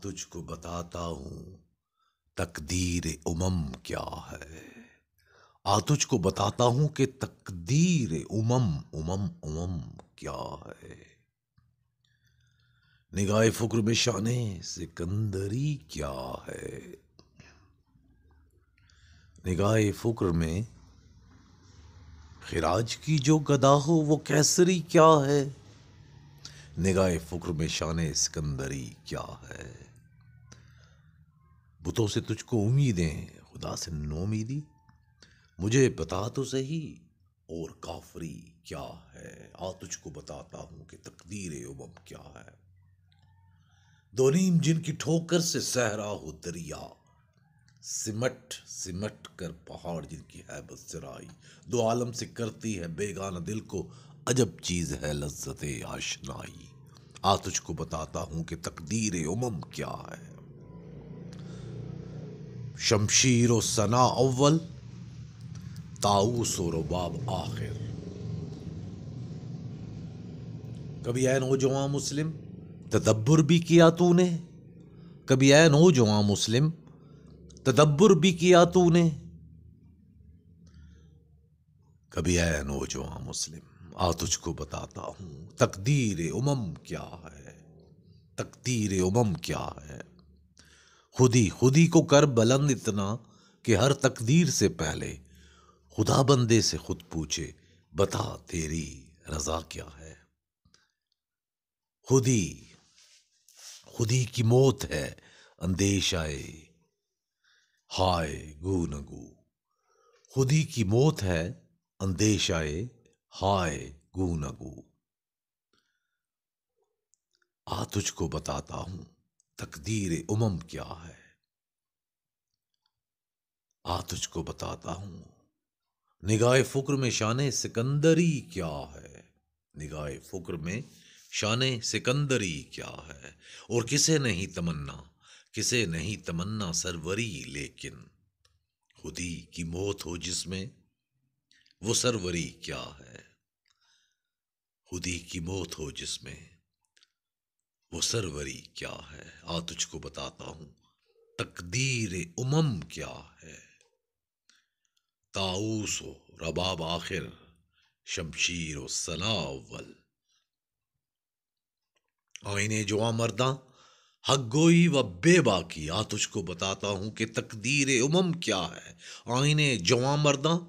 تجھ کو بتاتا ہوں تقدیر امم کیا ہے۔ تجھ کو بتاتا ہوں کہ تقدیر امم کیا ہے۔ نگاہ فکر میں شان سکندری کیا ہے۔ نگاہ فکر میں خراج کی جو گدا ہو وہ کیسری کیا ہے۔ نگاہ فکر میں شان سکندری کیا ہے۔ بتوں سے تجھ کو امیدیں خدا سے نومیدی، مجھے بتا تو صحیح اور کافری کیا ہے۔ تجھ کو بتاتا ہوں کہ تقدیر امم کیا ہے۔ دو نیم جن کی ٹھوکر سے صحرا ہو دریا، سمٹ سمٹ کر پہاڑ جن کی ہیبت سرائی، دو عالم سے کرتی ہے بیگانہ دل کو عجب چیز ہے لذت آشنائی۔ تجھ کو بتاتا ہوں کہ تقدیر امم کیا ہے۔ شمشیر و ثنا اول، طاؤس و رباب آخر۔ کبھی اے نوجوان مسلم تدبر بھی کیا تو نے، کبھی اے نوجوان مسلم تدبر بھی کیا تو نے، کبھی اے نوجوان مسلم تجھ کو بتاتا ہوں تقدیر امم کیا ہے۔ تقدیر امم کیا ہے۔ خودی کو کر بلند اتنا کہ ہر تقدیر سے پہلے خدا بندے سے خود پوچھے بتا تیری رضا کیا ہے۔ خودی کی موت ہے اندیشہ ہائے گو نگو، خودی کی موت ہے اندیشہ ہائے گو نگو۔ تجھ کو بتاتا ہوں تقدیر امم کیا ہے۔ تجھ کو بتاتا ہوں نگاہ فکر میں شان سکندری کیا ہے۔ نگاہ فکر میں شان سکندری کیا ہے۔ اور کسے نہیں تمنا سروری، لیکن خودی کی موت ہو جس میں وہ سروری کیا ہے۔ خودی کی موت ہو جس میں وہ سروری کیا ہے۔ تجھ کو بتاتا ہوں تقدیر امم کیا ہے۔ طاؤس و رباب آخر، شمشیر و ثنا اول۔ آئینے جواں مرداں حق گوئی و بے باکی، تجھ کو بتاتا ہوں کہ تقدیر امم کیا ہے۔ آئینے جواں مرداں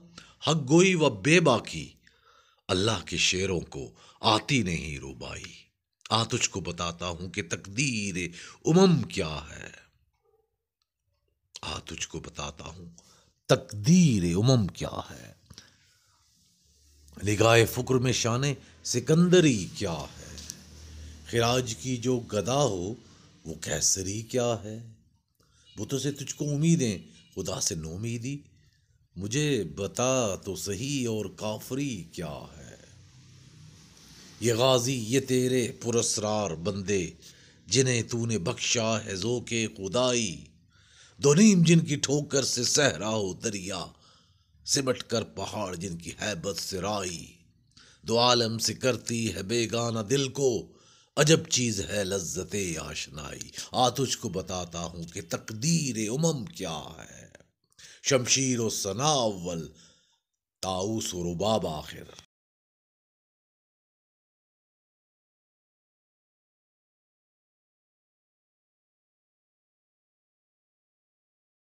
حق گوئی و بے باکی، اللہ کے شعروں کو آتی نہیں ربائی۔ تجھ کو بتاتا ہوں کہ تقدیر امم کیا ہے۔ تجھ کو بتاتا ہوں تقدیر امم کیا ہے۔ نگاہ فکر میں شان سکندری کیا ہے۔ خراج کی جو گدا ہو وہ کیسری کیا ہے۔ بتوں سے تجھ کو امیدیں خدا سے نومیدی، مجھے بتا تو صحیح اور کافری کیا ہے۔ یہ غازی یہ تیرے پراسرار بندے جنہیں تو نے بخشا ہے ذوق خدائی، دو نیم جن کی ٹھوکر سے صحرا ہو دریا، سمٹ کر پہاڑ جن کی ہیبت سرائی، دو عالم سے کرتی ہے بیگانہ دل کو عجب چیز ہے لذت آشنائی۔ تجھ کو بتاتا ہوں کہ تقدیر امم کیا ہے۔ شمشیر و ثنا اول، طاؤس و رباب آخر۔